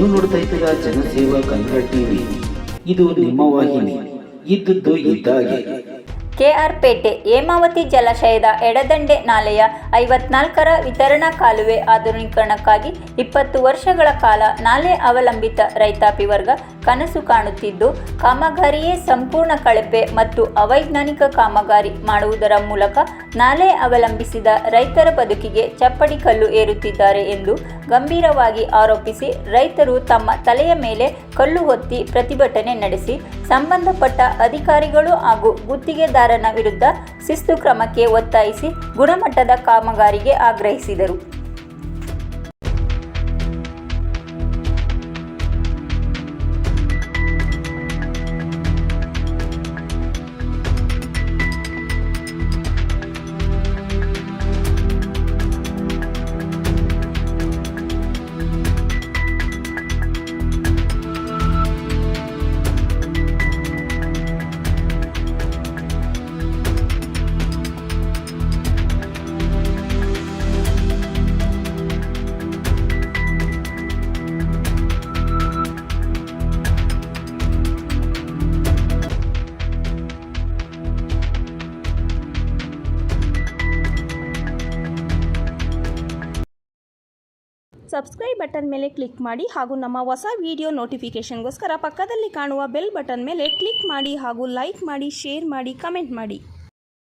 ನೀವು ನೋಡ್ತಾ ಇದ್ದೀರಾ ಜನಸೇವಾ ಕನ್ನಡ ಟಿವಿ. ಇದು ನಿಮ್ಮ ವಾಹಿನಿ. ಇದ್ದದ್ದು ಇದ್ದಾಗೆ. ಕೆಆರ್ ಪೇಟೆ ಹೇಮಾವತಿ ಜಲಾಶಯದ ಎಡದಂಡೆ ನಾಲೆಯ 54ರ ವಿತರಣಾ ಕಾಲುವೆ ಆಧುನೀಕರಣಕ್ಕಾಗಿ 20 ವರ್ಷಗಳ ಕಾಲ ನಾಲೆ ಅವಲಂಬಿತ ರೈತಾಪಿ ವರ್ಗ ಕನಸು ಕಾಣುತ್ತಿದ್ದು, ಕಾಮಗಾರಿಯೇ ಸಂಪೂರ್ಣ ಕಳಪೆ ಮತ್ತು ಅವೈಜ್ಞಾನಿಕ ಕಾಮಗಾರಿ ಮಾಡುವುದರ ಮೂಲಕ ನಾಲೆ ಅವಲಂಬಿಸಿದ ರೈತರ ಬದುಕಿಗೆ ಚಪ್ಪಡಿ ಕಲ್ಲು ಏರುತ್ತಿದ್ದಾರೆ ಎಂದು ಗಂಭೀರವಾಗಿ ಆರೋಪಿಸಿ ರೈತರು ತಮ್ಮ ತಲೆಯ ಮೇಲೆ ಕಲ್ಲು ಹೊತ್ತಿ ಪ್ರತಿಭಟನೆ ನಡೆಸಿ ಸಂಬಂಧಪಟ್ಟ ಅಧಿಕಾರಿಗಳು ಹಾಗೂ ಗುತ್ತಿಗೆದಾರನ ವಿರುದ್ಧ ಶಿಸ್ತು ಕ್ರಮಕ್ಕೆ ಒತ್ತಾಯಿಸಿ ಗುಣಮಟ್ಟದ ಕಾಮಗಾರಿಗೆ ಆಗ್ರಹಿಸಿದರು. ಸಬ್ಸ್ಕ್ರೈಬ್ ಬಟನ್ ಮೇಲೆ ಕ್ಲಿಕ್ ಮಾಡಿ ಹಾಗೂ ನಮ್ಮ ಹೊಸ ವಿಡಿಯೋ ನೋಟಿಫಿಕೇಷನ್ಗೋಸ್ಕರ ಪಕ್ಕದಲ್ಲಿ ಕಾಣುವ ಬೆಲ್ ಬಟನ್ ಮೇಲೆ ಕ್ಲಿಕ್ ಮಾಡಿ ಹಾಗೂ ಲೈಕ್ ಮಾಡಿ, ಶೇರ್ ಮಾಡಿ, ಕಮೆಂಟ್ ಮಾಡಿ.